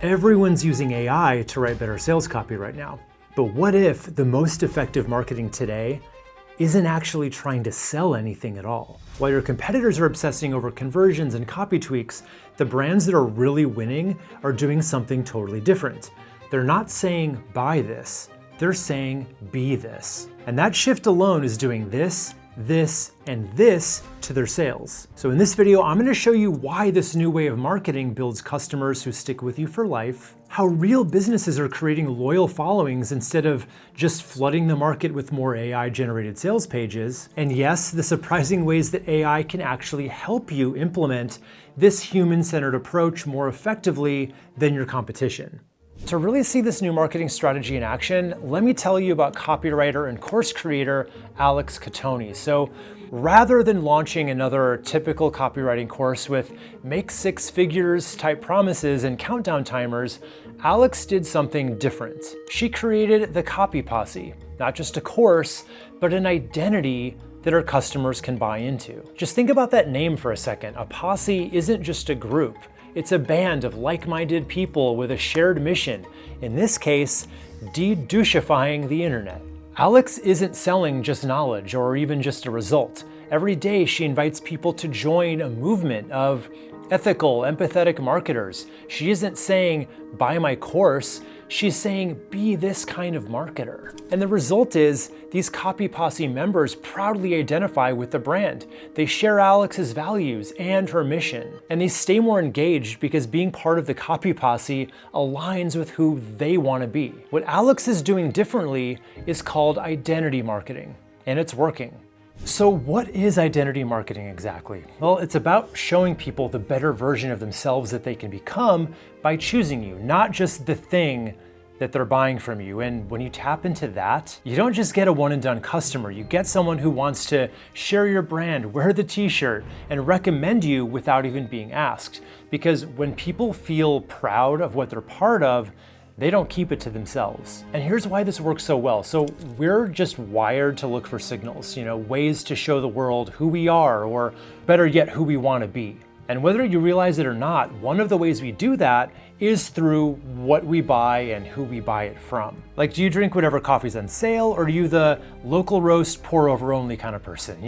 Everyone's using AI to write better sales copy right now. But what if the most effective marketing today isn't actually trying to sell anything at all? While your competitors are obsessing over conversions and copy tweaks, the brands that are really winning are doing something totally different. They're not saying buy this, they're saying be this. And that shift alone is doing this, and this to their sales. So in this video, I'm gonna show you why this new way of marketing builds customers who stick with you for life, how real businesses are creating loyal followings instead of just flooding the market with more AI-generated sales pages, and yes, the surprising ways that AI can actually help you implement this human-centered approach more effectively than your competition. To really see this new marketing strategy in action, let me tell you about copywriter and course creator Alex Catoni. So rather than launching another typical copywriting course with make six figures type promises and countdown timers, Alex did something different. She created the Copy Posse, not just a course, but an identity that her customers can buy into. Just think about that name for a second. A posse isn't just a group. It's a band of like-minded people with a shared mission, in this case, de-douchifying the internet. Alex isn't selling just knowledge or even just a result. Every day she invites people to join a movement of ethical, empathetic marketers. She isn't saying, buy my course, she's saying, be this kind of marketer. And the result is, these Copy Posse members proudly identify with the brand. They share Alex's values and her mission. And they stay more engaged because being part of the Copy Posse aligns with who they want to be. What Alex is doing differently is called identity marketing, and it's working. So what is identity marketing exactly? Well, it's about showing people the better version of themselves that they can become by choosing you, not just the thing that they're buying from you. And when you tap into that, you don't just get a one and done customer, you get someone who wants to share your brand, wear the t-shirt, and recommend you without even being asked. Because when people feel proud of what they're part of, they don't keep it to themselves. And here's why this works so well. So we're just wired to look for signals, ways to show the world who we are, or better yet, who we want to be. And whether you realize it or not, one of the ways we do that is through what we buy and who we buy it from. Like, do you drink whatever coffee's on sale, or are you the local roast pour over only kind of person?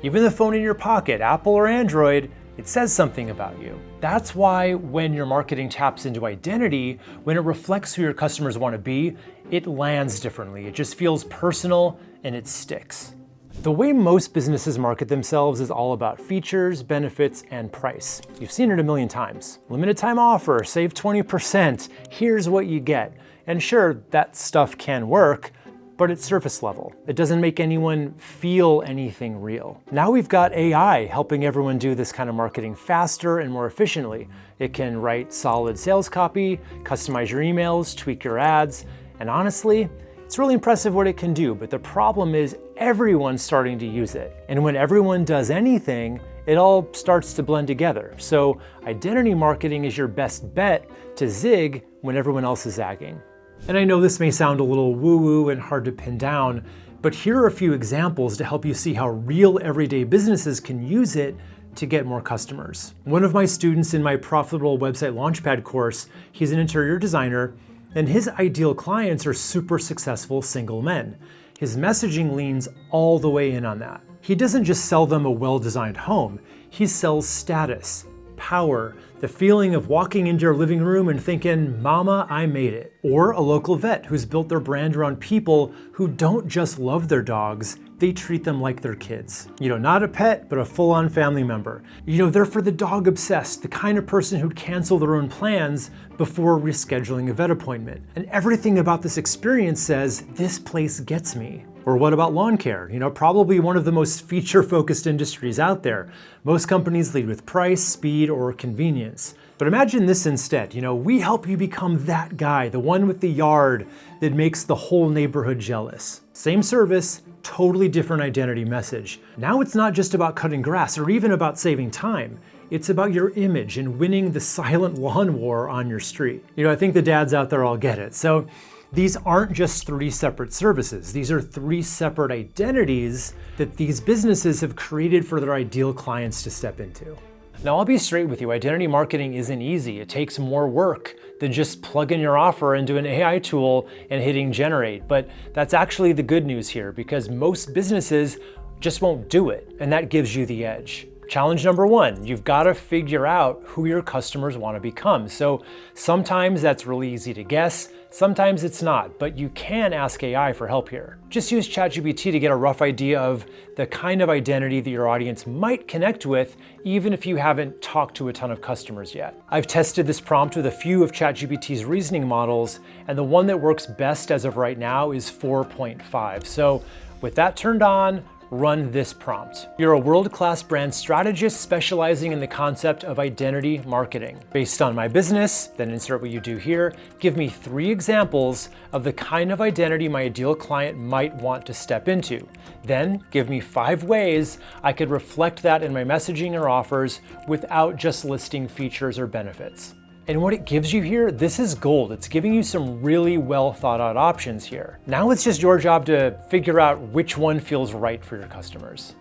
Even the phone in your pocket, Apple or Android, it says something about you. That's why when your marketing taps into identity, when it reflects who your customers want to be, it lands differently. It just feels personal and it sticks. The way most businesses market themselves is all about features, benefits, and price. You've seen it a million times. Limited time offer, save 20%, here's what you get. And sure, that stuff can work, but it's surface level. It doesn't make anyone feel anything real. Now we've got AI helping everyone do this kind of marketing faster and more efficiently. It can write solid sales copy, customize your emails, tweak your ads, and honestly, it's really impressive what it can do, but the problem is everyone's starting to use it. And when everyone does anything, it all starts to blend together. So identity marketing is your best bet to zig when everyone else is zagging. And I know this may sound a little woo-woo and hard to pin down, but here are a few examples to help you see how real everyday businesses can use it to get more customers. One of my students in my Profitable Website Launchpad course, he's an interior designer, and his ideal clients are super successful single men. His messaging leans all the way in on that. He doesn't just sell them a well-designed home, he sells status, power, the feeling of walking into your living room and thinking, mama, I made it. Or a local vet who's built their brand around people who don't just love their dogs, they treat them like their kids. Not a pet, but a full-on family member. They're for the dog obsessed, the kind of person who'd cancel their own plans before rescheduling a vet appointment. And everything about this experience says, this place gets me. Or what about lawn care? Probably one of the most feature-focused industries out there. Most companies lead with price, speed, or convenience. But imagine this instead. We help you become that guy, the one with the yard that makes the whole neighborhood jealous. Same service, totally different identity message. Now it's not just about cutting grass or even about saving time. It's about your image and winning the silent lawn war on your street. I think the dads out there all get it. So these aren't just three separate services. These are three separate identities that these businesses have created for their ideal clients to step into. Now, I'll be straight with you, identity marketing isn't easy. It takes more work than just plugging your offer into an AI tool and hitting generate. But that's actually the good news here, because most businesses just won't do it, and that gives you the edge. Challenge number one, you've got to figure out who your customers want to become. So sometimes that's really easy to guess, sometimes it's not, but you can ask AI for help here. Just use ChatGPT to get a rough idea of the kind of identity that your audience might connect with, even if you haven't talked to a ton of customers yet. I've tested this prompt with a few of ChatGPT's reasoning models, and the one that works best as of right now is 4.5. So with that turned on, run this prompt. You're a world-class brand strategist specializing in the concept of identity marketing. Based on my business, then insert what you do here, give me 3 examples of the kind of identity my ideal client might want to step into. Then give me 5 ways I could reflect that in my messaging or offers without just listing features or benefits. And what it gives you here, this is gold. It's giving you some really well thought out options here. Now it's just your job to figure out which one feels right for your customers.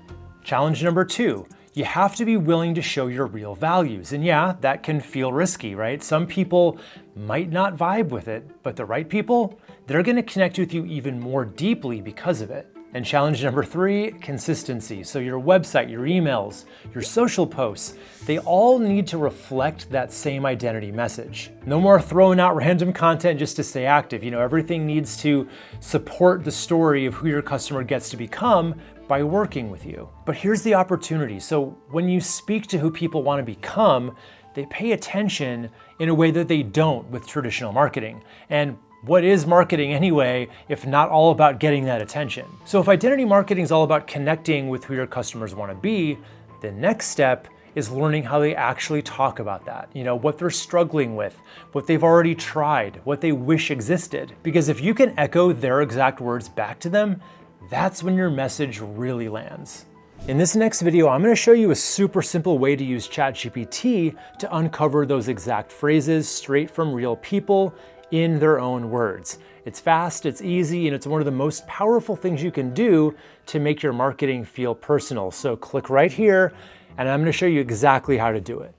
Challenge number 2, you have to be willing to show your real values. And yeah, that can feel risky, right? Some people might not vibe with it, but the right people, they're gonna connect with you even more deeply because of it. And challenge number 3, consistency. So your website, your emails, your social posts, they all need to reflect that same identity message. No more throwing out random content just to stay active. Everything needs to support the story of who your customer gets to become by working with you. But here's the opportunity. So when you speak to who people want to become, they pay attention in a way that they don't with traditional marketing. And what is marketing anyway, if not all about getting that attention? So if identity marketing is all about connecting with who your customers want to be, the next step is learning how they actually talk about that. What they're struggling with, what they've already tried, what they wish existed. Because if you can echo their exact words back to them, that's when your message really lands. In this next video, I'm going to show you a super simple way to use ChatGPT to uncover those exact phrases straight from real people in their own words. It's fast, it's easy, and it's one of the most powerful things you can do to make your marketing feel personal. So click right here, and I'm going to show you exactly how to do it.